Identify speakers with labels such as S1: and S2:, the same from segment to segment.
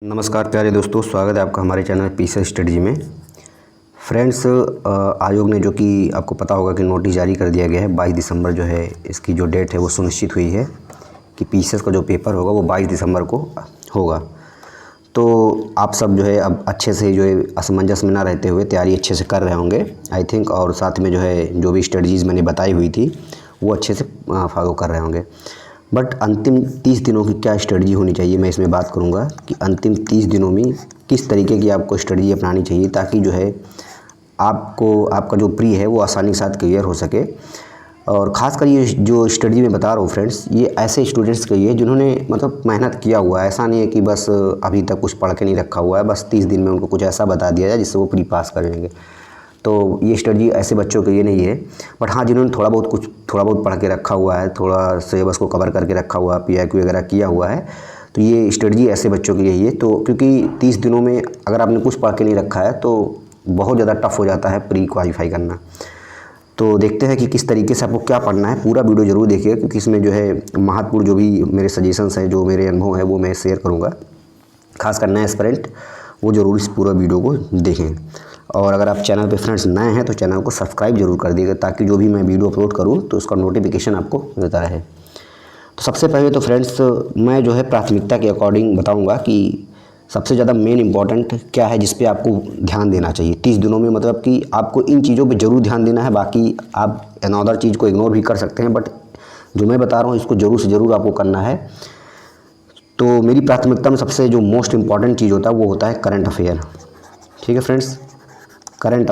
S1: नमस्कार प्यारे दोस्तों, स्वागत है आपका हमारे चैनल पीस स्टडी में। फ्रेंड्स, आयोग ने जो कि आपको पता होगा कि नोटिस जारी कर दिया गया है। 22 दिसंबर जो है इसकी जो डेट है वो सुनिश्चित हुई है कि पीसीएस का जो पेपर होगा वो 22 दिसंबर को होगा। तो आप सब जो है अब अच्छे से जो है असमंजस में ना रहते हुए तैयारी अच्छे से कर रहे होंगे आई थिंक, और साथ में जो है जो भी स्ट्रेटजीज़ मैंने बताई हुई थी वो अच्छे से फॉलो कर रहे होंगे। बट अंतिम 30 दिनों की क्या स्ट्रेटजी होनी चाहिए, मैं इसमें बात करूंगा कि अंतिम 30 दिनों में किस तरीके की आपको स्ट्रेटजी अपनानी चाहिए ताकि जो है आपका जो प्री है वो आसानी के साथ क्लियर हो सके। और ख़ासकर ये जो स्ट्रेटजी मैं बता रहा हूँ फ्रेंड्स, ये ऐसे स्टूडेंट्स के लिए जिन्होंने मतलब मेहनत किया हुआ है। ऐसा नहीं है कि बस अभी तक कुछ पढ़ के नहीं रखा हुआ है, बस 30 दिन में उनको कुछ ऐसा बता दिया जाए जिससे वो प्री पास कर लेंगे। तो ये स्ट्रेटजी ऐसे बच्चों के लिए नहीं है। बट हाँ, जिन्होंने थोड़ा बहुत पढ़ के रखा हुआ है, थोड़ा सिलेबस को कवर करके रखा हुआ है, पीआईक्यू वगैरह किया हुआ है, तो ये स्ट्रेटजी ऐसे बच्चों के लिए ही है। तो क्योंकि 30 दिनों में अगर आपने कुछ पढ़ के नहीं रखा है तो बहुत ज़्यादा टफ हो जाता है प्री क्वालिफाई करना। तो देखते हैं कि किस तरीके से आपको क्या पढ़ना है। पूरा वीडियो ज़रूर देखिए क्योंकि इसमें जो है महत्वपूर्ण जो भी मेरे सजेशंस हैं, जो मेरे अनुभव हैं वो मैं शेयर करूँगा। खासकर नए एस्पिरेंट वो ज़रूर इस पूरा वीडियो को देखें। और अगर आप चैनल पे फ्रेंड्स नए हैं तो चैनल को सब्सक्राइब जरूर कर दीजिएगा ताकि जो भी मैं वीडियो अपलोड करूँ तो उसका नोटिफिकेशन आपको मिलता रहे। तो सबसे पहले तो फ्रेंड्स मैं जो है प्राथमिकता के अकॉर्डिंग बताऊंगा कि सबसे ज़्यादा मेन इंपॉर्टेंट क्या है जिस पे आपको ध्यान देना चाहिए 30 दिनों में। मतलब कि आपको इन चीज़ों पे ज़रूर ध्यान देना है, बाकी आप अनदर चीज़ को इग्नोर भी कर सकते हैं, बट जो मैं बता रहा हूँ इसको ज़रूर से ज़रूर आपको करना है। तो मेरी प्राथमिकता में सबसे जो मोस्ट इम्पॉर्टेंट चीज़ होता है वो होता है करंट अफेयर। ठीक है फ्रेंड्स, करंट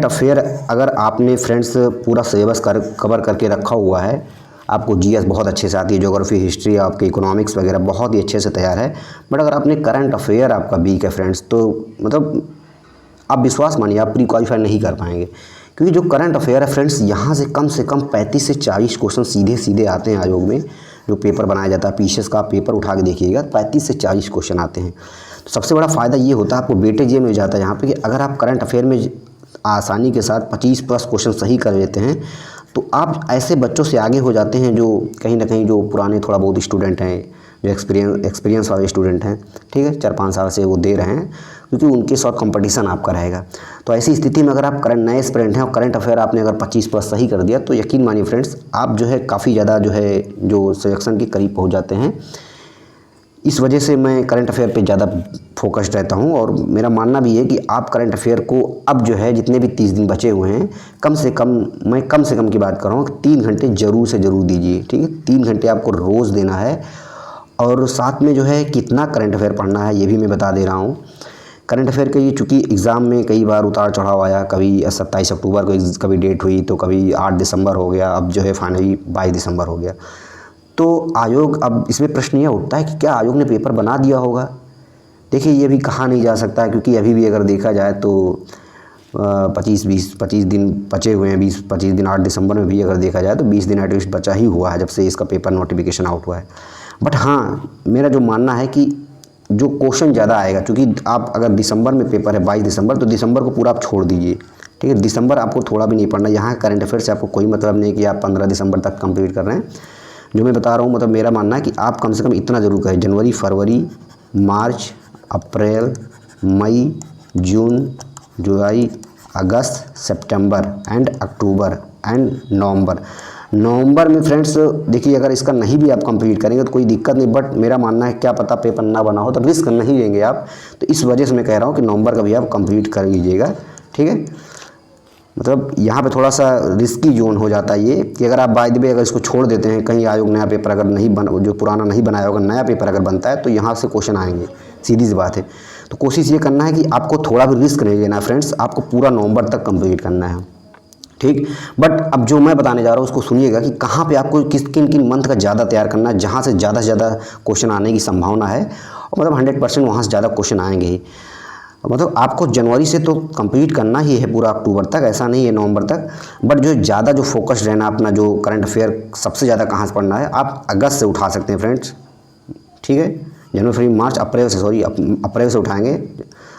S1: अफेयर अगर आपने फ्रेंड्स पूरा सिलेबस कवर करके रखा हुआ है, आपको जीएस बहुत अच्छे से आती है, ज्योग्राफी, हिस्ट्री, आपके इकोनॉमिक्स वगैरह बहुत ही अच्छे से तैयार है। बट अगर आपने करंट अफेयर आपका वीक है फ्रेंड्स, तो मतलब आप विश्वास मानिए आप प्री क्वालिफाई नहीं कर पाएंगे। क्योंकि जो करंट अफेयर है फ्रेंड्स, यहाँ से कम 35 से 40 क्वेश्चन सीधे सीधे आते हैं। आयोग में जो पेपर बनाया जाता है पीसीएस का, पेपर उठा के देखिएगा 35 से 40 क्वेश्चन आते हैं। तो सबसे बड़ा फ़ायदा ये होता है आपको वेटेज ये मिल जाता है यहाँ पे कि अगर आप करंट अफेयर में आसानी के साथ 25+ क्वेश्चन सही कर लेते हैं तो आप ऐसे बच्चों से आगे हो जाते हैं जो कहीं ना कहीं जो पुराने थोड़ा बहुत स्टूडेंट हैं, जो एक्सपीरियंस वाले स्टूडेंट हैं, ठीक है, 4-5 साल से वो दे रहे हैं, क्योंकि उनके साथ कंपटीशन आपका रहेगा। तो ऐसी स्थिति में अगर आप नए एस्पिरेंट हैं और करंट अफेयर आपने अगर 25+ सही कर दिया तो यकीन मानिए फ्रेंड्स आप जो है काफ़ी ज़्यादा जो सिलेक्शन के करीब पहुँच जाते हैं। इस वजह से मैं करंट अफेयर पे ज़्यादा फोकस्ड रहता हूँ और मेरा मानना भी है कि आप करंट अफेयर को अब जो है जितने भी 30 दिन बचे हुए हैं कम से कम की बात कर रहा हूँ 3 घंटे ज़रूर से ज़रूर दीजिए। ठीक है, 3 घंटे आपको रोज़ देना है। और साथ में जो है कितना करंट अफेयर पढ़ना है ये भी मैं बता दे रहा हूँ। करंट अफेयर के लिए चूँकि एग्ज़ाम में कई बार उतार चढ़ाव आया, कभी 27 अक्टूबर को कभी डेट हुई तो कभी 8 दिसंबर हो गया, अब जो है फाइनली 22 दिसंबर हो गया। तो आयोग, अब इसमें प्रश्न यह उठता है कि क्या आयोग ने पेपर बना दिया होगा। देखिए ये भी कहा नहीं जा सकता है क्योंकि अभी भी अगर देखा जाए तो 25 दिन बचे हुए हैं। 20-25 दिन 8 दिसंबर में भी अगर देखा जाए तो 20 दिन एटलीस्ट बचा ही हुआ है जब से इसका पेपर नोटिफिकेशन आउट हुआ है। बट हाँ, मेरा जो मानना है कि जो क्वेश्चन ज़्यादा आएगा, क्योंकि आप अगर दिसंबर में पेपर है 22 दिसंबर, तो दिसंबर को पूरा आप छोड़ दीजिए। ठीक है, दिसंबर आपको थोड़ा भी नहीं पढ़ना। यहाँ करंट अफेयर से आपको कोई मतलब नहीं कि आप 15 दिसंबर तक कंप्लीट कर रहे हैं। जो मैं बता रहा हूँ मतलब मेरा मानना है कि आप कम से कम इतना ज़रूर करें, जनवरी, फरवरी, मार्च, अप्रैल, मई, जून, जुलाई, अगस्त, सितंबर एंड अक्टूबर एंड नवंबर में फ्रेंड्स देखिए अगर इसका नहीं भी आप कंप्लीट करेंगे तो कोई दिक्कत नहीं, बट मेरा मानना है क्या पता पेपर ना बना हो तो रिस्क नहीं लेंगे आप। तो इस वजह से मैं कह रहा हूँ कि नवंबर का भी आप कंप्लीट कर लीजिएगा। ठीक है, मतलब यहाँ पे थोड़ा सा रिस्की जोन हो जाता है ये कि अगर आप बाय द वे अगर इसको छोड़ देते हैं, कहीं आयोग नया पेपर अगर नहीं जो पुराना नहीं बनाया होगा, नया पेपर अगर बनता है तो यहाँ से क्वेश्चन आएंगे, सीधी सी बात है। तो कोशिश ये करना है कि आपको थोड़ा भी रिस्क नहीं लेना है फ्रेंड्स, आपको पूरा नवंबर तक कंप्लीट करना है। ठीक, बट अब जो मैं बताने जा रहा हूँ उसको सुनिएगा कि कहाँ पे आपको किन मंथ का ज़्यादा तैयार करना है, जहाँ से ज़्यादा क्वेश्चन आने की संभावना है, और मतलब 100% वहाँ से ज़्यादा क्वेश्चन आएंगे ही। मतलब आपको जनवरी से तो कंप्लीट करना ही है पूरा अक्टूबर तक, ऐसा नहीं है नवंबर तक। बट जो ज़्यादा जो फोकस रहना अपना जो करंट अफेयर सबसे ज़्यादा कहाँ से पढ़ना है, आप अगस्त से उठा सकते हैं फ्रेंड्स। ठीक है, जनवरी, फरवरी, मार्च, अप्रैल से उठाएंगे।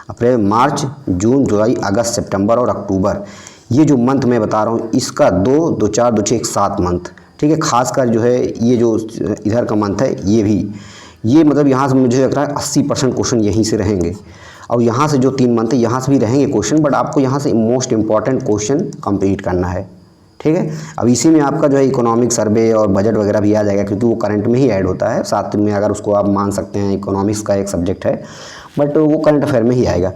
S1: अप्रैल, मार्च, जून, जुलाई, अगस्त, सितंबर और अक्टूबर, ये जो मंथ मैं बता रहा हूँ इसका 2, 4, 2, 6, 7 मंथ। ठीक है, खासकर जो है ये जो इधर का मंथ है ये भी, ये मतलब यहाँ से मुझे लग रहा है 80% क्वेश्चन यहीं से रहेंगे, और यहाँ से जो 3 मंथ है यहाँ से भी रहेंगे क्वेश्चन, बट आपको यहाँ से मोस्ट इंपॉर्टेंट क्वेश्चन कंप्लीट करना है, ठीक है। अब इसी में आपका जो है इकोनॉमिक सर्वे और बजट वगैरह भी आ जाएगा, क्योंकि वो करंट में ही ऐड होता है, साथ में अगर उसको आप मान सकते हैं इकोनॉमिक्स का एक सब्जेक्ट है, बट वो करंट अफेयर में ही आएगा।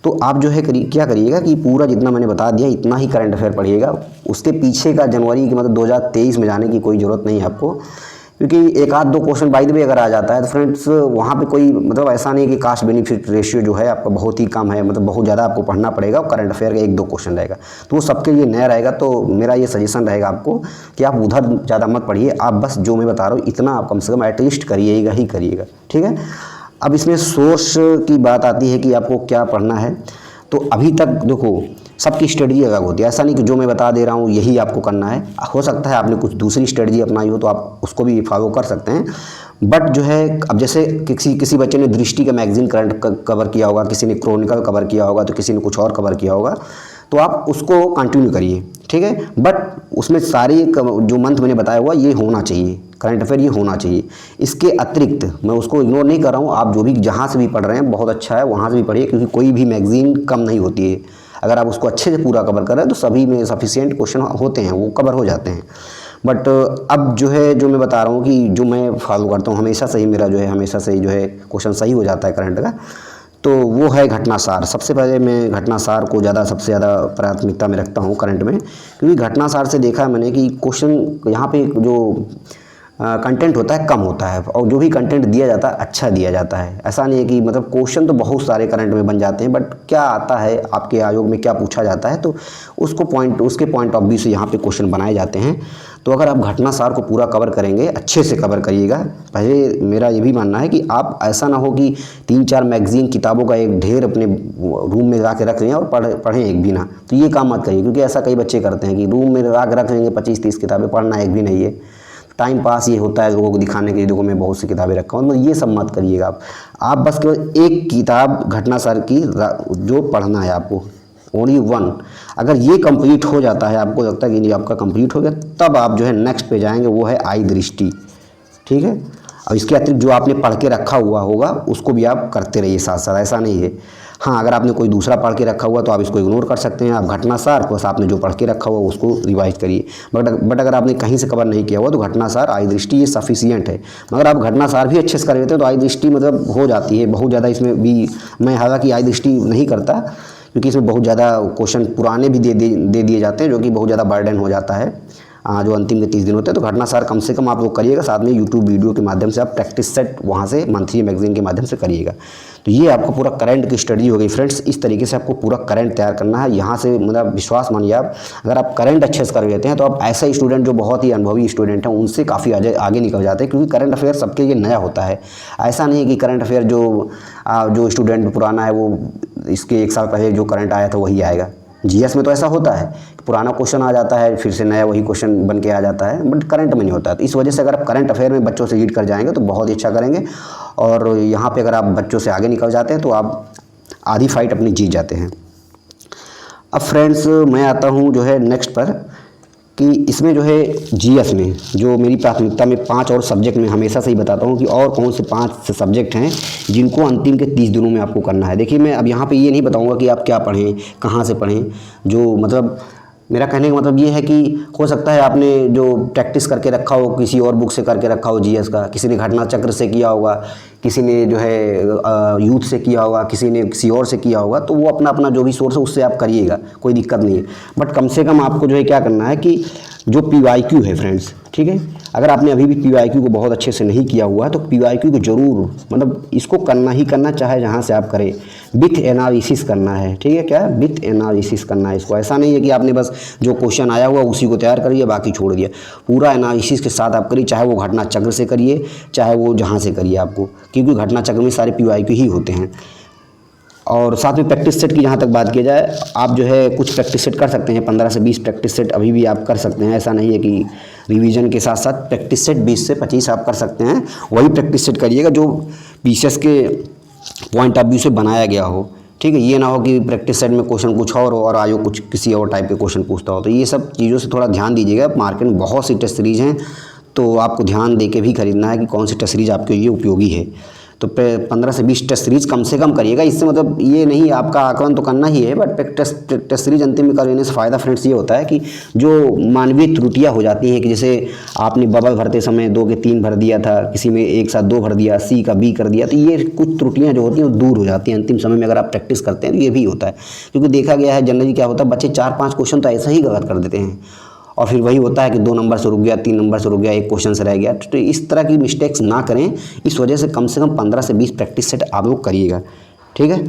S1: तो आप जो है क्या करिएगा कि पूरा जितना मैंने बता दिया इतना ही करंट अफेयर पढ़िएगा, उसके पीछे का जनवरी की मतलब 2023 में जाने की कोई ज़रूरत नहीं है आपको, क्योंकि एक आध दो क्वेश्चन बाय द वे अगर आ जाता है तो फ्रेंड्स वहाँ पे कोई मतलब ऐसा नहीं कि कास्ट बेनिफिट रेशियो जो है आपका बहुत ही कम है, मतलब बहुत ज़्यादा आपको पढ़ना पड़ेगा, और करंट अफेयर का 1-2 क्वेश्चन रहेगा, तो वो सबके लिए नया रहेगा। तो मेरा ये सजेशन रहेगा आपको कि आप उधर ज़्यादा मत पढ़िए, आप बस जो मैं बता रहा हूँ इतना आप कम से कम एटलीस्ट करिएगा ही करिएगा, ठीक है। अब इसमें सोर्स की बात आती है कि आपको क्या पढ़ना है। तो अभी तक देखो सबकी स्ट्रेटजी अलग होती है, ऐसा नहीं कि जो मैं बता दे रहा हूँ यही आपको करना है, हो सकता है आपने कुछ दूसरी स्ट्रेटजी अपनाई हो तो आप उसको भी फॉलो कर सकते हैं। बट जो है अब जैसे किसी बच्चे ने दृष्टि का मैगजीन करंट कवर किया होगा, किसी ने क्रॉनिकल कवर किया होगा, तो किसी ने कुछ और कवर किया होगा, तो आप उसको कंटिन्यू करिए, ठीक है। बट उसमें सारी जो मंथ मैंने बताया हुआ ये होना चाहिए, करंट अफेयर ये होना चाहिए। इसके अतिरिक्त मैं उसको इग्नोर नहीं कर रहा हूँ, आप जो भी जहाँ से भी पढ़ रहे हैं बहुत अच्छा है, वहाँ से भी पढ़िए, क्योंकि कोई भी मैगजीन कम नहीं होती है। अगर आप उसको अच्छे से पूरा कवर कर रहे हैं तो सभी में सफिशिएंट क्वेश्चन होते हैं, वो कवर हो जाते हैं। बट अब जो है जो मैं बता रहा हूँ कि जो मैं फॉलो करता हूँ हमेशा से ही, मेरा जो है हमेशा से ही जो है क्वेश्चन सही हो जाता है करंट का, तो वो है घटनासार। सबसे पहले मैं घटनासार को सबसे ज़्यादा प्राथमिकता में रखता हूँ करंट में, क्योंकि घटनासार से देखा है मैंने कि क्वेश्चन यहाँ पे जो कंटेंट होता है कम होता है, और जो भी कंटेंट दिया जाता है अच्छा दिया जाता है। ऐसा नहीं है कि मतलब क्वेश्चन तो बहुत सारे करंट में बन जाते हैं, बट क्या आता है आपके आयोग में क्या पूछा जाता है, तो उसके पॉइंट ऑफ व्यू से यहाँ पे क्वेश्चन बनाए जाते हैं। तो अगर आप घटनासार को पूरा कवर करेंगे, अच्छे से कवर करिएगा। पहले मेरा ये भी मानना है कि आप ऐसा ना हो कि 3-4 मैगजीन किताबों का एक ढेर अपने रूम में ला के रख रहे हैं और पढ़ें एक भी ना, तो ये काम मत करिए, क्योंकि ऐसा कई बच्चे करते हैं कि रूम में ला के रख लेंगे 25-30 किताबें, पढ़ना एक भी नहीं है, टाइम पास ये होता है लोगों को दिखाने के लिए, देखो मैं बहुत सी किताबें रखा हूँ। तो ये सब मत करिएगा आप बस केवल एक किताब घटनासार की जो पढ़ना है आपको, ओनली 1। अगर ये कंप्लीट हो जाता है, आपको लगता है कि नहीं आपका कंप्लीट हो गया, तब आप जो है नेक्स्ट पे जाएंगे, वो है आई दृष्टि, ठीक है। और इसके अतिरिक्त जो आपने पढ़ के रखा हुआ होगा उसको भी आप करते रहिए साथ साथ, ऐसा नहीं है। हाँ, अगर आपने कोई दूसरा पढ़ के रखा हुआ तो आप इसको इग्नोर कर सकते हैं, आप घटनासार बस आपने जो पढ़ के रखा हुआ उसको रिवाइज करिए। बट अगर आपने कहीं से कवर नहीं किया हुआ तो घटनासार आई दृष्टि ये सफिशियंट है। मगर आप घटनासार भी अच्छे से कर लेते हैं तो आई दृष्टि मतलब हो जाती है बहुत ज़्यादा। इसमें भी मैं हालांकि आई दृष्टि नहीं करता, क्योंकि इसमें बहुत ज़्यादा क्वेश्चन पुराने भी दे दिए जाते हैं, जो कि बहुत ज़्यादा बर्डन हो जाता है जो अंतिम के 30 दिन होते हैं। तो घटनासार कम से कम आप लोग करिएगा, साथ में यूट्यूब वीडियो के माध्यम से आप प्रैक्टिस सेट वहाँ से मंथली मैगजीन के माध्यम से करिएगा। तो ये आपको पूरा करंट की स्टडी हो गई फ्रेंड्स। इस तरीके से आपको पूरा करंट तैयार करना है। यहाँ से मतलब विश्वास मानिए आप, अगर आप करंट अच्छे से कर लेते हैं तो आप ऐसे स्टूडेंट जो बहुत ही अनुभवी स्टूडेंट हैं उनसे काफ़ी आगे निकल जाते हैं, क्योंकि करंट अफेयर सबके लिए नया होता है। ऐसा नहीं है कि करंट अफेयर जो स्टूडेंट पुराना है वो इसके 1 साल पहले जो करंट आया था वही आएगा। जीएस में तो ऐसा होता है, पुराना क्वेश्चन आ जाता है फिर से नया वही क्वेश्चन बन के आ जाता है, बट करंट में नहीं होता है। तो इस वजह से अगर आप करंट अफेयर में बच्चों से लीड कर जाएंगे तो बहुत ही अच्छा करेंगे। और यहाँ पे अगर आप बच्चों से आगे निकल जाते हैं तो आप आधी फाइट अपनी जीत जाते हैं। अब फ्रेंड्स मैं आता हूँ जो है नेक्स्ट पर, कि इसमें जो है जीएस में जो मेरी प्राथमिकता में 5 और सब्जेक्ट में हमेशा से ही बताता हूँ कि और कौन से 5 सब्जेक्ट हैं जिनको अंतिम के 30 दिनों में आपको करना है। देखिए मैं अब यहाँ पे ये नहीं बताऊँगा कि आप क्या पढ़ें, कहाँ से पढ़ें, जो मतलब मेरा कहने का मतलब ये है कि हो सकता है आपने जो प्रैक्टिस करके रखा हो किसी और बुक से करके रखा हो जीएस का, किसी ने घटना चक्र से किया होगा, किसी ने जो है यूथ से किया होगा, किसी ने किसी और से किया होगा, तो वो अपना अपना जो भी सोर्स है उससे आप करिएगा, कोई दिक्कत नहीं है। बट कम से कम आपको जो है क्या करना है कि जो PYQ है फ्रेंड्स, ठीक है, अगर आपने अभी भी PYQ को बहुत अच्छे से नहीं किया हुआ है तो PYQ को ज़रूर मतलब इसको करना ही करना, चाहे जहाँ से आप करें, विथ एनालिसिस करना है, ठीक है, क्या विथ एनालिसिस करना है इसको। ऐसा नहीं है कि आपने बस जो क्वेश्चन आया हुआ उसी को तैयार करिए बाकी छोड़ दिया, पूरा एनालिसिस के साथ आप करिए, चाहे वो घटना चक्र से करिए चाहे वो जहाँ से करिए आपको, क्योंकि घटना चक्र में सारे PYQ ही होते हैं। और साथ में प्रैक्टिस सेट की जहाँ तक बात की जाए, आप जो है कुछ प्रैक्टिस सेट कर सकते हैं, 15 से 20 प्रैक्टिस सेट अभी भी आप कर सकते हैं। ऐसा नहीं है कि रिवीजन के साथ साथ प्रैक्टिस सेट 20 से 25 आप कर सकते हैं। वही प्रैक्टिस सेट करिएगा जो पीसीएस के पॉइंट ऑफ व्यू से बनाया गया हो, ठीक है। ये ना हो कि प्रैक्टिस सेट में क्वेश्चन कुछ और हो और आयोग कुछ किसी और टाइप के क्वेश्चन पूछता हो। तो ये सब चीज़ों से थोड़ा ध्यान दीजिएगा। मार्केट में बहुत सी टेस्ट सीरीज हैं, तो आपको ध्यान दे के भी खरीदना है कि कौन सी टेस्ट सीरीज़ आपके लिए उपयोगी है। तो 15 से 20 टेस्ट सीरीज़ कम से कम करिएगा। इससे मतलब ये नहीं आपका आकलन तो करना ही है, बट टेस्ट सीरीज़ अंतिम में करने से फ़ायदा फ्रेंड्स ये होता है कि जो मानवीय त्रुटियाँ हो जाती हैं कि जैसे आपने बबल भरते समय 2 के 3 भर दिया था, किसी में एक साथ 2 भर दिया, सी का बी कर दिया, तो ये कुछ त्रुटियाँ जो होती हैं वो दूर हो जाती हैं अंतिम समय में अगर आप प्रैक्टिस करते हैं तो ये भी होता है। क्योंकि देखा गया है जनरली क्या होता है, बच्चे 4-5 क्वेश्चन तो ऐसा ही गलत कर देते हैं और फिर वही होता है कि 2 नंबर से रुक गया, 3 नंबर से रुक गया, 1 क्वेश्चन से रह गया। तो इस तरह की मिस्टेक्स ना करें, इस वजह से कम 15 से 20 प्रैक्टिस सेट आप लोग करिएगा, ठीक है।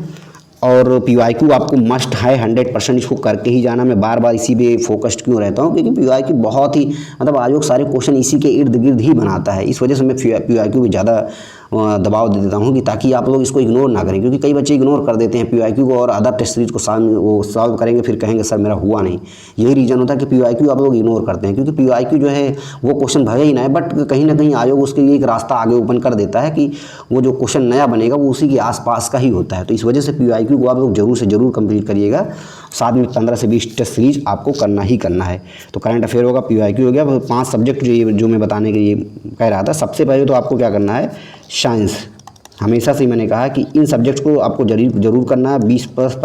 S1: और PYQ आपको मस्ट है 100%, इसको करके ही जाना। मैं बार बार इसी पे फोकस्ड क्यों रहता हूँ, क्योंकि PYQ बहुत ही मतलब आयोग सारे क्वेश्चन इसी के इर्द गिर्द ही बनाता है। इस वजह से मैं PYQ पे ज़्यादा दबाव दे देता हूँ कि ताकि आप लोग इसको इग्नोर ना करें, क्योंकि कई बच्चे इग्नोर कर देते हैं PYQ को और अदर टेस्ट सीरीज को सॉल्व करेंगे, फिर कहेंगे सर मेरा हुआ नहीं। यही रीज़न होता है कि PYQ आप लोग इग्नोर करते हैं, क्योंकि PYQ जो है वो क्वेश्चन भरे ही ना है, बट कहीं ना कहीं आयोग उसके लिए एक रास्ता आगे ओपन कर देता है कि वो जो क्वेश्चन नया बनेगा वो उसी के आसपास का ही होता है। तो इस वजह से PYQ को आप लोग जरूर से जरूर कंप्लीट करिएगा। साथ में 15 से 20 टेस्ट सीरीज आपको करना ही करना है। तो करंट अफेयर होगा, PYQ हो गया, 5 सब्जेक्ट जो मैं बताने के लिए कह रहा था। सबसे पहले तो आपको क्या करना है, साइंस। हमेशा से मैंने कहा कि इन सब्जेक्ट्स को आपको जरूर करना है। 20 प्लस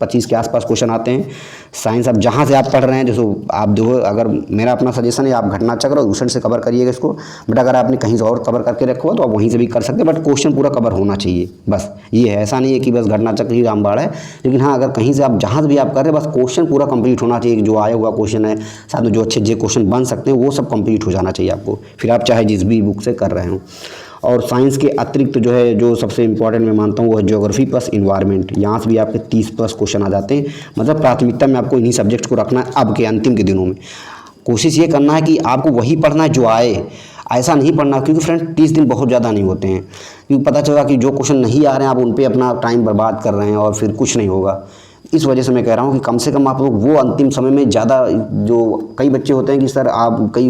S1: 25 के आसपास क्वेश्चन आते हैं। साइंस अब जहाँ से आप पढ़ रहे हैं, जैसे आप देखो, अगर मेरा अपना सजेशन है आप घटना चक्र और दूसरे से कवर करिएगा इसको, बट अगर आपने कहीं से और कवर करके रखा हो तो आप वहीं से भी कर सकते हैं, बट क्वेश्चन पूरा कवर होना चाहिए। बस ये है, ऐसा नहीं है कि बस घटना चक्र ही रामबाण है, लेकिन हाँ अगर कहीं से आप जहाँ से भी आप कर रहे हैं, बस क्वेश्चन पूरा कंप्लीट होना चाहिए। जो आया हुआ क्वेश्चन है, साथ में जो अच्छे क्वेश्चन बन सकते हैं वो सब कंप्लीट हो जाना चाहिए आपको, फिर आप चाहे जिस भी बुक से कर रहे हो। और साइंस के अतिरिक्त जो है, जो सबसे इंपॉर्टेंट मैं मानता हूँ वो है ज्योग्राफी प्लस इन्वायरमेंट। यहाँ से भी आपके 30 प्लस क्वेश्चन आ जाते हैं। मतलब प्राथमिकता में आपको इन्हीं सब्जेक्ट को रखना है। अब के अंतिम के दिनों में कोशिश ये करना है कि आपको वही पढ़ना है जो आए, ऐसा नहीं पढ़ना, क्योंकि फ्रेंड 30 दिन बहुत ज़्यादा नहीं होते हैं। क्योंकि पता चला कि जो क्वेश्चन नहीं आ रहे हैं आप उन पर अपना टाइम बर्बाद कर रहे हैं और फिर कुछ नहीं होगा। इस वजह से मैं कह रहा हूँ कि कम से कम आप लोग वो अंतिम समय में ज़्यादा, जो कई बच्चे होते हैं कि सर आप कई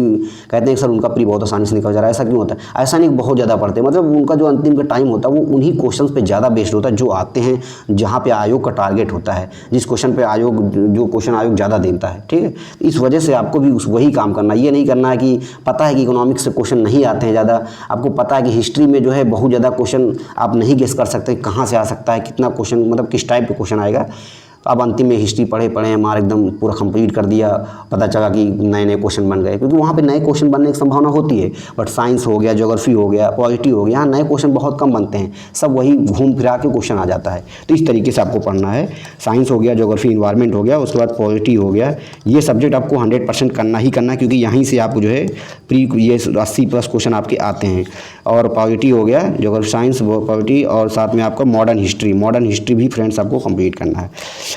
S1: कहते हैं सर उनका प्री बहुत आसानी से निकल जा रहा है, ऐसा क्यों होता है? ऐसा नहीं, बहुत ज़्यादा पढ़ते हैं। मतलब उनका जो अंतिम का टाइम होता है वो उन्हीं क्वेश्चंस पे ज़्यादा बेस्ड होता है जो आते हैं, जहाँ पे आयोग का टारगेट होता है, जिस क्वेश्चन पे आयोग, जो क्वेश्चन आयोग ज़्यादा देता है, ठीक है। इस वजह से आपको भी वही काम करना है। ये नहीं करना है कि पता है कि इकोनॉमिक्स से क्वेश्चन नहीं आते हैं ज़्यादा, आपको पता है कि हिस्ट्री में जो है बहुत ज़्यादा क्वेश्चन आप नहीं गेस कर सकते कहाँ से आ सकता है, कितना क्वेश्चन, मतलब किस टाइप के क्वेश्चन आएगा। अब अंतिम में हिस्ट्री पढ़े मार एकदम पूरा कंप्लीट कर दिया, पता चला कि नए नए क्वेश्चन बन गए, क्योंकि वहाँ पे नए क्वेश्चन बनने की संभावना होती है। बट साइंस हो गया, ज्योग्राफी हो गया, पॉलिटी हो गया, यहाँ नए क्वेश्चन बहुत कम बनते हैं, सब वही घूम फिरा के क्वेश्चन आ जाता है। तो इस तरीके से आपको पढ़ना है। साइंस हो गया, ज्योग्राफी, इन्वायरमेंट हो गया, उसके बाद पॉलिटी हो गया। ये सब्जेक्ट आपको 100% करना ही करना है, क्योंकि यहीं से आपको जो है ये 80 प्लस क्वेश्चन आपके आते हैं। और पॉलिटी हो गया, ज्योग्राफी, साइंस, पॉलिटी, और साथ में आपका मॉडर्न हिस्ट्री भी फ्रेंड्स आपको कंप्लीट करना है।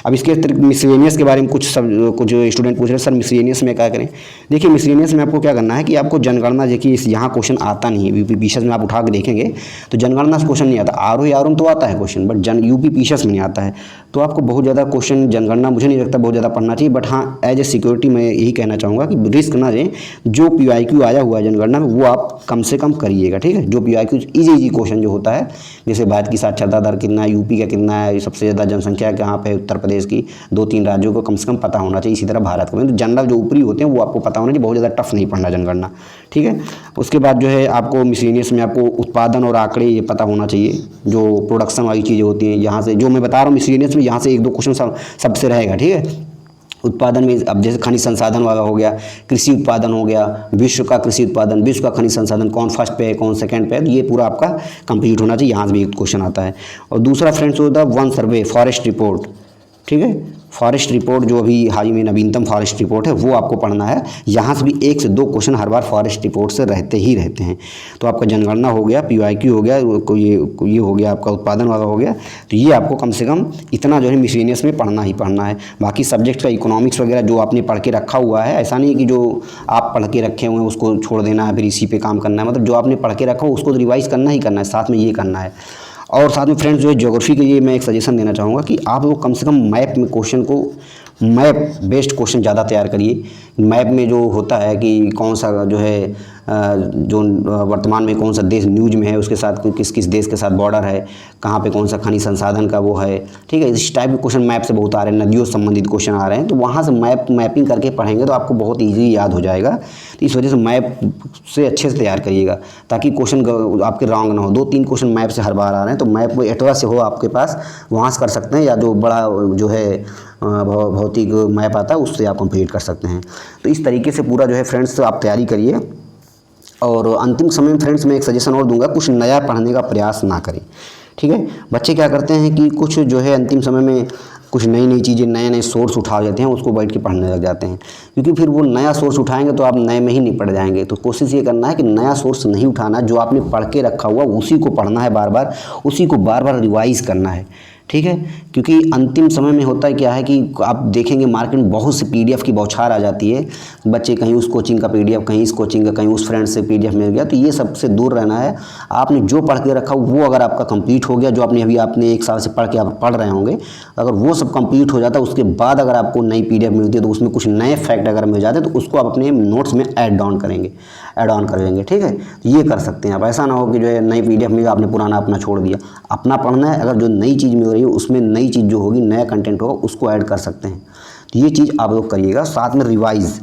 S1: अब इसके अतिरिक्त मिसलेनियस के बारे में कुछ स्टूडेंट पूछ रहे हैं सर मिसलेनियस में क्या करें। देखिए मिसलेनियस में आपको क्या करना है कि आपको जनगणना, देखिए यहाँ क्वेश्चन आता नहीं है। यूपी पीसीएस में आप उठा के देखेंगे तो जनगणना से क्वेश्चन नहीं आता। आरओ तो आता है क्वेश्चन, बट यूपी पीसीएस में नहीं आता है। तो आपको बहुत ज़्यादा क्वेश्चन जनगणना मुझे नहीं लगता बहुत ज़्यादा पढ़ना चाहिए। बट हाँ, एज ए सिक्योरिटी मैं यही कहना चाहूँगा कि रिस्क ना लें। जो PYQ आया हुआ है जनगणना में वो आप कम से कम करिएगा, ठीक है। जो PYQ इजी क्वेश्चन जो होता है, जैसे भारत की साक्षरता दर कितना है, यूपी का कितना है, सबसे ज़्यादा जनसंख्या कहाँ पे, उत्तर प्रदेश की, 2-3 राज्यों को कम से कम पता होना चाहिए। इसी तरह भारत का, तो जनरल जो ऊपरी होते हैं वो आपको पता होना चाहिए, बहुत ज़्यादा टफ नहीं पढ़ना जनगणना, ठीक है। उसके बाद जो है आपको मिसलेनियस में आपको उत्पादन और आंकड़े ये पता होना चाहिए, जो प्रोडक्शन वाली चीज़ें होती हैं। यहाँ से जो मैं बता रहा हूँ मिसलेनियस में, यहाँ से 1-2 क्वेश्चन सबसे रहेगा, ठीक है। उत्पादन में अब जैसे खनिज संसाधन वाला हो गया, कृषि उत्पादन हो गया, विश्व का कृषि उत्पादन, विश्व का खनिज संसाधन, कौन फर्स्ट पे है कौन सेकंड पे है, तो ये पूरा आपका कंप्लीट होना चाहिए। यहाँ से भी एक क्वेश्चन आता है। और दूसरा फ्रेंड्स होता है वन सर्वे, फॉरेस्ट रिपोर्ट, ठीक है। फॉरेस्ट रिपोर्ट जो अभी हाल ही में नवीनतम फॉरेस्ट रिपोर्ट है वो आपको पढ़ना है। यहाँ से भी 1 से 2 क्वेश्चन हर बार फॉरेस्ट रिपोर्ट से रहते हैं। तो आपका जनगणना हो गया, PYQ हो गया, ये हो गया आपका उत्पादन वाला हो गया। तो ये आपको कम से कम इतना जो है मिसलेनियस में पढ़ना ही पढ़ना है। बाकी सब्जेक्ट का इकोनॉमिक्स वगैरह जो आपने पढ़ के रखा हुआ है, ऐसा नहीं है कि जो आप पढ़ के रखे हुए हैं उसको छोड़ देना है फिर इसी पे काम करना है। मतलब जो आपने पढ़ के रखा हो उसको तो रिवाइज़ करना ही करना है, साथ में ये करना है। और साथ में फ्रेंड्स जो है ज्योग्राफी के लिए मैं एक सजेशन देना चाहूँगा कि आप लोग कम से कम मैप में क्वेश्चन को, मैप बेस्ड क्वेश्चन ज़्यादा तैयार करिए। मैप में जो होता है कि कौन सा जो है जो वर्तमान में कौन सा देश न्यूज में है, उसके साथ किस किस देश के साथ बॉर्डर है, कहाँ पे कौन सा खनिज संसाधन का वो है, ठीक है। इस टाइप के क्वेश्चन मैप से बहुत आ रहे हैं, नदियों से संबंधित क्वेश्चन आ रहे हैं, तो वहाँ से मैपिंग करके पढ़ेंगे तो आपको बहुत ईजी याद हो जाएगा। तो इस वजह से मैप से अच्छे से तैयार करिएगा ताकि क्वेश्चन आपके रॉन्ग ना हो। 2-3 क्वेश्चन मैप से हर बार आ रहे हैं, तो मैप एटवा से हो आपके पास, वहाँ से कर सकते हैं, या जो बड़ा जो है भौतिक मैप आता है उससे आप कंप्लीट कर सकते हैं। तो इस तरीके से पूरा जो है फ्रेंड्स आप तैयारी करिए। और अंतिम समय में फ्रेंड्स मैं एक सजेशन और दूंगा, कुछ नया पढ़ने का प्रयास ना करें, ठीक है। बच्चे क्या करते हैं कि कुछ जो है अंतिम समय में कुछ नई नई चीज़ें, नए नए सोर्स उठा लेते हैं, उसको बैठ के पढ़ने लग जाते हैं, क्योंकि फिर वो नया सोर्स उठाएंगे तो आप नए में ही नहीं पढ़ जाएंगे। तो कोशिश ये करना है कि नया सोर्स नहीं उठाना, जो आपने पढ़ के रखा हुआ उसी को पढ़ना है बार बार, उसी को बार बार रिवाइज करना है, ठीक है। क्योंकि अंतिम समय में होता है क्या है कि आप देखेंगे मार्केट में बहुत सी पीडीएफ की बौछार आ जाती है। बच्चे कहीं उस कोचिंग का पीडीएफ, कहीं इस कोचिंग का, कहीं उस फ्रेंड से पीडीएफ मिल गया, तो ये सबसे दूर रहना है। आपने जो पढ़ के रखा वो अगर आपका कंप्लीट हो गया, जो आपने 1 साल से पढ़ के आप पढ़ रहे होंगे, अगर वो सब कंप्लीट हो जाता है, उसके बाद अगर आपको नई पीडीएफ मिलती है तो उसमें कुछ नए फैक्ट अगर मिल जाते हैं तो उसको आप अपने नोट्स में ऐड ऑन कर लेंगे, ठीक है। तो ये कर सकते हैं आप। ऐसा ना हो कि जो है नई पीडीएफ में आपने पुराना अपना छोड़ दिया। अपना पढ़ना है, अगर जो नई चीज़ मिल रही है उसमें नई चीज़ जो होगी, नया कंटेंट होगा, उसको ऐड कर सकते हैं। तो ये चीज़ आप लोग करिएगा। साथ में रिवाइज़,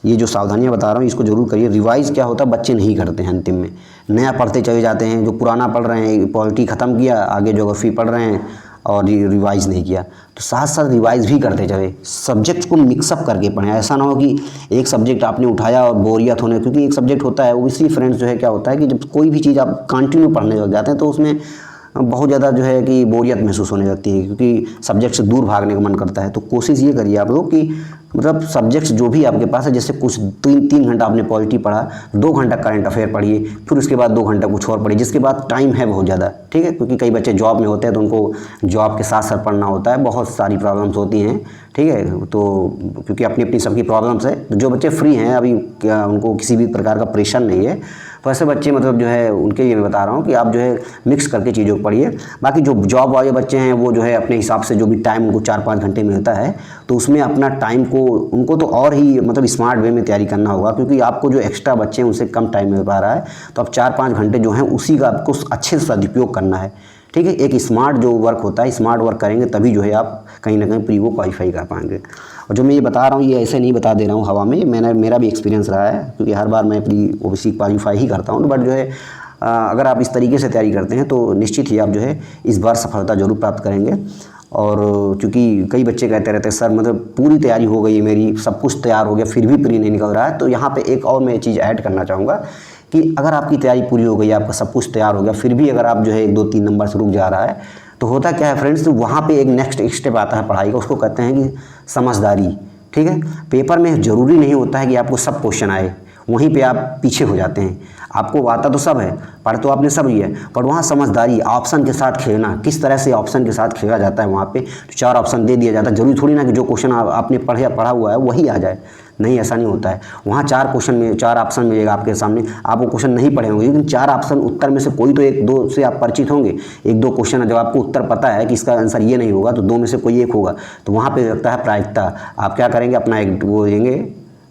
S1: ये जो सावधानियां बता रहा हूँ इसको जरूर करिए। रिवाइज़ क्या होता है, बच्चे नहीं करते हैं, अंतिम में नया पढ़ते चले जाते हैं। जो पुराना पढ़ रहे हैं, पॉलिटी ख़त्म किया, आगे ज्योग्राफी पढ़ रहे हैं और रिवाइज़ नहीं किया। तो साथ साथ रिवाइज़ भी करते चले, सब्जेक्ट को मिक्सअप करके पढ़ें। ऐसा ना हो कि एक सब्जेक्ट आपने उठाया और बोरियत होने, क्योंकि एक सब्जेक्ट होता है वो, इसी फ्रेंड्स जो है क्या होता है कि जब कोई भी चीज़ आप कंटिन्यू पढ़ने लग जाते हैं तो उसमें बहुत ज़्यादा जो है कि बोरियत महसूस होने लगती है, क्योंकि सब्जेक्ट से दूर भागने का मन करता है। तो कोशिश ये करिए आप लोग कि मतलब सब्जेक्ट्स जो भी आपके पास है, जैसे कुछ 3 घंटा आपने पॉलिटी पढ़ा, 2 घंटा करंट अफेयर पढ़िए, फिर उसके बाद 2 घंटा कुछ और पढ़िए, जिसके बाद टाइम है बहुत ज़्यादा, ठीक है। क्योंकि कई बच्चे जॉब में होते हैं तो उनको जॉब के साथ साथ पढ़ना होता है, बहुत सारी प्रॉब्लम्स होती हैं, ठीक है। तो क्योंकि अपनी अपनी सबकी प्रॉब्लम्स है, तो जो बच्चे फ्री हैं अभी, उनको किसी भी प्रकार का प्रेशर नहीं है, तो ऐसे बच्चे मतलब जो है उनके लिए मैं बता रहा हूँ कि आप जो है मिक्स करके चीज़ों को पढ़िए। बाकी जो जॉब वाले बच्चे हैं वो जो है अपने हिसाब से जो भी टाइम उनको 4-5 घंटे मिलता है, तो उसमें अपना टाइम को उनको तो और ही मतलब स्मार्ट वे में तैयारी करना होगा, क्योंकि आपको जो एक्स्ट्रा बच्चे हैं उनसे कम टाइम मिल पा रहा है। तो अब 4-5 घंटे जो हैं उसी का आपको अच्छे से सदुपयोग करना है, ठीक है। एक स्मार्ट जो वर्क होता है, स्मार्ट वर्क करेंगे तभी जो है आप कहीं ना कहीं प्री वो क्वालिफाई कर पाएंगे। और जो मैं ये बता रहा हूँ ये ऐसे नहीं बता दे रहा हूँ हवा में, मेरा भी एक्सपीरियंस रहा है, क्योंकि हर बार मैं प्री ओबीसी क्वालिफाई ही करता हूँ। बट जो है अगर आप इस तरीके से तैयारी करते हैं तो निश्चित ही आप जो है इस बार सफलता जरूर प्राप्त करेंगे। और क्योंकि कई बच्चे कहते रहते हैं सर मतलब पूरी तैयारी हो गई है मेरी, सब कुछ तैयार हो गया, फिर भी प्री नहीं निकल रहा है। तो यहाँ पे एक और मैं चीज़ ऐड करना चाहूँगा कि अगर आपकी तैयारी पूरी हो गई, आपका सब कुछ तैयार हो गया, फिर भी अगर आप जो है 1-2-3 नंबर से रुक जा रहा है, तो होता क्या है फ्रेंड्स, तो वहाँ पे एक नेक्स्ट स्टेप आता है पढ़ाई का, उसको कहते हैं कि समझदारी, ठीक है। पेपर में ज़रूरी नहीं होता है कि आपको सब क्वेश्चन आए, वहीं पे आप पीछे हो जाते हैं। आपको आता तो सब है, पढ़ तो आपने सब ही है, पर वहाँ समझदारी, ऑप्शन के साथ खेलना, किस तरह से ऑप्शन के साथ खेला जाता है। वहाँ पे 4 ऑप्शन दे दिया जाता है, जरूरी थोड़ी ना कि जो क्वेश्चन आपने पढ़ा हुआ है वही आ जाए, नहीं ऐसा नहीं होता है। वहाँ 4 क्वेश्चन में 4 ऑप्शन मिलेगा आपके सामने, आप वो क्वेश्चन नहीं पढ़े होंगे, लेकिन 4 ऑप्शन उत्तर में से कोई तो 1-2 से आप परिचित होंगे। 1-2 क्वेश्चन जब आपको उत्तर पता है कि इसका आंसर ये नहीं होगा, तो 2 में से कोई एक होगा, तो वहाँ पे लगता है प्रायिकता। आप क्या करेंगे, अपना एक वो लेंगे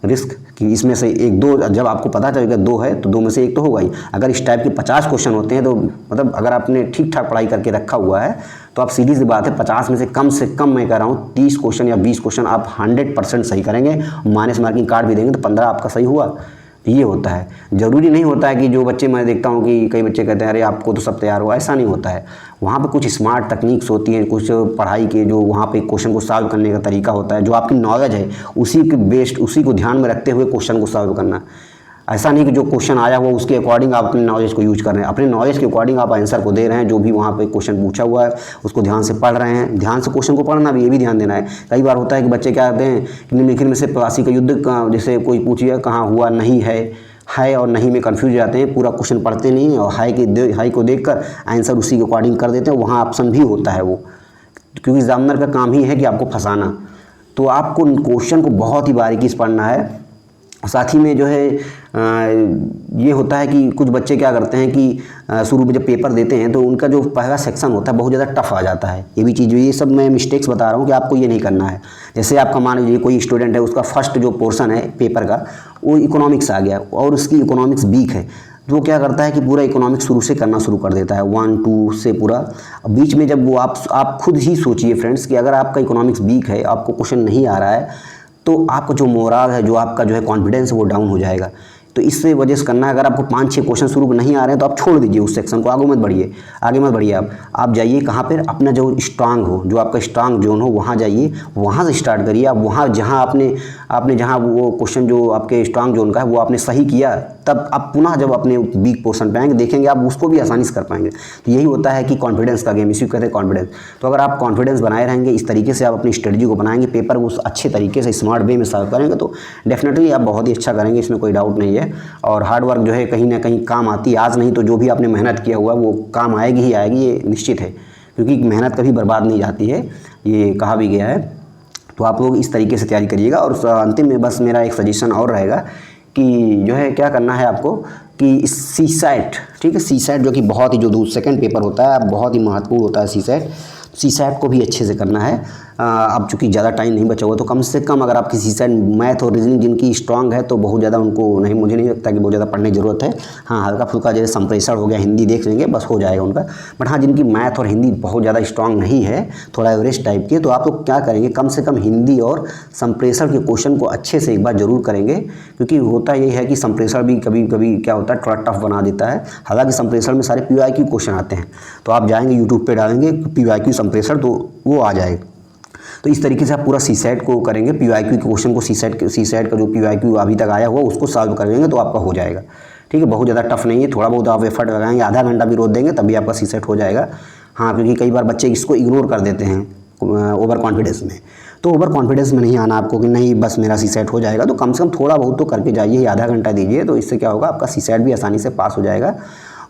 S1: रिस्क कि इसमें से 1-2, जब आपको पता चलेगा 2 है तो 2 में से 1 तो होगा ही। अगर इस टाइप के 50 क्वेश्चन होते हैं तो मतलब अगर आपने ठीक ठाक पढ़ाई करके रखा हुआ है तो आप सीधी सी बात है 50 में से कम मैं कह रहा हूँ 30 क्वेश्चन या 20 क्वेश्चन आप 100% सही करेंगे, माइनस मार्किंग कार्ड भी देंगे तो 15 आपका सही हुआ। ये होता है, ज़रूरी नहीं होता है कि जो बच्चे मैं देखता हूँ कि कई बच्चे कहते हैं अरे आपको तो सब तैयार हुआ, ऐसा नहीं होता है। वहाँ पे कुछ स्मार्ट टेक्निक्स होती हैं, कुछ पढ़ाई के जो वहाँ पे क्वेश्चन को सॉल्व करने का तरीका होता है, जो आपकी नॉलेज है उसी को ध्यान में रखते हुए क्वेश्चन को सॉल्व करना। ऐसा नहीं कि जो क्वेश्चन आया हुआ उसके अकॉर्डिंग आप अपने नॉलेज को यूज कर रहे हैं, अपने नॉलेज के अकॉर्डिंग आप आंसर को दे रहे हैं। जो भी वहाँ पे क्वेश्चन पूछा हुआ है उसको ध्यान से पढ़ रहे हैं, ध्यान से क्वेश्चन को पढ़ना भी, ये भी ध्यान देना है। कई बार होता है कि बच्चे क्या कहते हैं कि निम्नलिखित में से प्लासी का युद्ध जैसे कोई पूछिए कहाँ हुआ, नहीं है और नहीं में कंफ्यूज हो जाते हैं, पूरा क्वेश्चन पढ़ते नहीं हैं और हाई को देखकर आंसर उसी के अकॉर्डिंग कर देते हैं। वहाँ ऑप्शन भी होता है वो, क्योंकि एग्जामिनर का काम ही है कि आपको फंसाना। तो आपको क्वेश्चन को बहुत ही बारीकी से पढ़ना है साथ ही में जो है ये होता है कि कुछ बच्चे क्या करते हैं कि शुरू में जब पेपर देते हैं तो उनका जो पहला सेक्शन होता है बहुत ज़्यादा टफ आ जाता है। ये भी चीज़, ये सब मैं मिस्टेक्स बता रहा हूँ कि आपको ये नहीं करना है। जैसे आपका मान लीजिए कोई स्टूडेंट है, उसका फर्स्ट जो पोर्शन है पेपर का वो इकोनॉमिक्स आ गया और उसकी इकोनॉमिक्स वीक है, तो वो क्या करता है कि पूरा इकोनॉमिक्स शुरू से करना शुरू कर देता है 1 2 से पूरा। बीच में जब वो आप खुद ही सोचिए फ्रेंड्स कि अगर आपका इकोनॉमिक्स वीक है, आपको क्वेश्चन नहीं आ रहा है, तो आपका जो मोरल है, जो आपका जो है कॉन्फिडेंस है वो डाउन हो जाएगा। तो इससे वजह से करना है, अगर आपको 5-6 क्वेश्चन शुरू नहीं आ रहे हैं तो आप छोड़ दीजिए उस सेक्शन को, आगे मत बढ़िए। आप जाइए कहाँ पर, अपना जो स्ट्रांग हो, जो आपका स्ट्रांग जोन हो वहाँ जाइए, वहाँ से स्टार्ट करिए। आप वहाँ जहाँ आपने जहाँ वो क्वेश्चन जो आपके स्ट्रांग जोन का है वो आपने सही किया, तब आप पुनः जब अपने वीक पोर्शन पे आएंगे देखेंगे आप उसको भी आसानी से कर पाएंगे। तो यही होता है कि कॉन्फिडेंस का गेम, इसी को कहते हैं कॉन्फिडेंस। तो अगर आप कॉन्फिडेंस बनाए रहेंगे, इस तरीके से आप अपनी स्ट्रेटजी को बनाएंगे, पेपर को उस अच्छे तरीके से स्मार्ट वे में सॉल्व करेंगे, तो डेफिनेटली आप बहुत ही अच्छा करेंगे, इसमें कोई डाउट नहीं है। और हार्ड वर्क जो है कहीं ना कहीं काम आती है, आज नहीं तो जो भी आपने मेहनत किया हुआ वो काम आएगी ही आएगी, ये निश्चित है, क्योंकि मेहनत कभी बर्बाद नहीं जाती है, ये कहा भी गया है। तो आप लोग इस तरीके से तैयारी करिएगा। और अंतिम में बस मेरा एक सजेशन और रहेगा कि जो है क्या करना है आपको कि सीसैट, ठीक है, सीसैट जो कि बहुत ही जो सेकंड पेपर होता है बहुत ही महत्वपूर्ण होता है सीसैट को भी अच्छे से करना है। अब चूँकि ज़्यादा टाइम नहीं बचा हुआ तो कम से कम अगर आपकी सीसैट मैथ और रीजनिंग जिनकी स्ट्रांग है तो बहुत ज़्यादा उनको नहीं, मुझे नहीं लगता कि बहुत ज़्यादा पढ़ने की ज़रूरत है। हाँ, हल्का फुल्का जैसे संप्रेषण हो गया, हिंदी देख लेंगे बस हो जाएगा उनका। बट हाँ, जिनकी मैथ और हिंदी बहुत ज़्यादा स्ट्रांग नहीं है, थोड़ा एवरेज टाइप के, तो आप लोग क्या करेंगे, कम से कम हिंदी और संप्रेषण के क्वेश्चन को अच्छे से एक बार ज़रूर करेंगे, क्योंकि होता यही है कि संप्रेषण भी कभी कभी क्या होता है थोड़ा टफ बना देता है। हालांकि संप्रेषण में सारे PYQ क्वेश्चन आते हैं, तो आप जाएंगे यूट्यूब पे डालेंगे PYQ संप्रेषण तो वो आ जाएगा। तो इस तरीके से आप पूरा सीसैट को करेंगे, PYQ के क्वेश्चन को सीसैट का जो PYQ अभी तक आया हुआ उसको सॉल्व करेंगे तो आपका हो जाएगा। ठीक है, बहुत ज़्यादा टफ नहीं है, थोड़ा बहुत आप एफर्ट लगाएंगे, आधा घंटा भी रोज देंगे तभी आपका सीसैट हो जाएगा। हाँ, क्योंकि कई बार बच्चे इसको इग्नोर कर देते हैं ओवर कॉन्फिडेंस में। तो ओवर कॉन्फिडेंस में नहीं आना आपको कि नहीं बस मेरा सीसैट हो जाएगा, तो कम से कम थोड़ा बहुत तो करके जाइए, आधा घंटा दीजिए, तो इससे क्या होगा आपका सीसैट भी आसानी से पास हो जाएगा।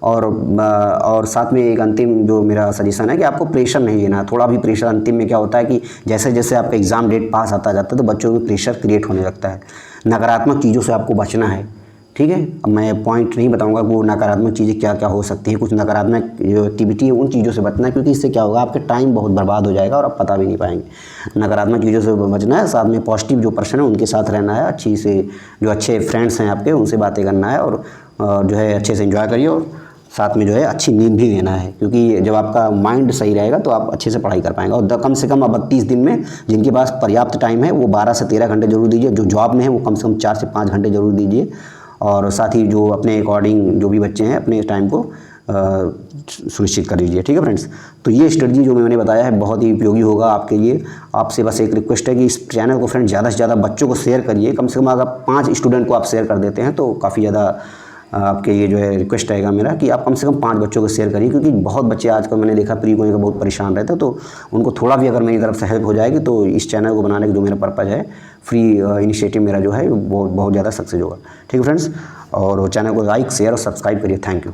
S1: और साथ में एक अंतिम जो मेरा सजेशन है कि आपको प्रेशर नहीं लेना। थोड़ा भी प्रेशर अंतिम में क्या होता है कि जैसे जैसे आपका एग्ज़ाम डेट पास आता जाता है तो बच्चों में प्रेशर क्रिएट होने लगता है। नकारात्मक चीज़ों से आपको बचना है, ठीक है। अब मैं पॉइंट नहीं बताऊंगा वो नकारात्मक चीज़ें क्या क्या हो सकती हैं, कुछ नकारात्मक जो एक्टिविटी है उन चीज़ों से बचना है, क्योंकि इससे क्या होगा आपके टाइम बहुत बर्बाद हो जाएगा और आप पता भी नहीं पाएंगे। नकारात्मक चीज़ों से बचना है, साथ में पॉजिटिव जो पर्सन है उनके साथ रहना है, अच्छी से जो अच्छे फ्रेंड्स हैं आपके उनसे बातें करना है, और जो है अच्छे से एंजॉय करिए, और साथ में जो है अच्छी नींद भी लेना है, क्योंकि जब आपका माइंड सही रहेगा तो आप अच्छे से पढ़ाई कर पाएंगे। और कम से कम अब 32 दिन में जिनके पास पर्याप्त टाइम है वो 12 से 13 घंटे जरूर दीजिए, जो जॉब में है वो कम से कम 4 से 5 घंटे जरूर दीजिए, और साथ ही जो अपने अकॉर्डिंग जो भी बच्चे हैं अपने टाइम को सुनिश्चित कर लीजिए। ठीक है फ्रेंड्स, तो ये स्ट्रेटजी जो मैंने बताया है बहुत ही उपयोगी होगा आपके लिए। आपसे बस एक रिक्वेस्ट है कि इस चैनल को फ्रेंड्स ज़्यादा से ज़्यादा बच्चों को शेयर करिए। कम से कम अगर 5 स्टूडेंट को आप शेयर कर देते हैं तो काफ़ी ज़्यादा आपके ये जो है रिक्वेस्ट रहेगा मेरा कि आप कम से कम 5 बच्चों को शेयर करिए, क्योंकि बहुत बच्चे आजकल मैंने देखा प्री कोई का बहुत परेशान रहता है, तो उनको थोड़ा भी अगर मेरी तरफ से हेल्प हो जाएगी तो इस चैनल को बनाने का जो मेरा पर्पज़ है, फ्री इनिशिएटिव मेरा जो है वो बहुत ज़्यादा सक्सेस होगा। ठीक है फ्रेंड्स, और चैनल को लाइक शेयर और सब्सक्राइब करिए। Thank you.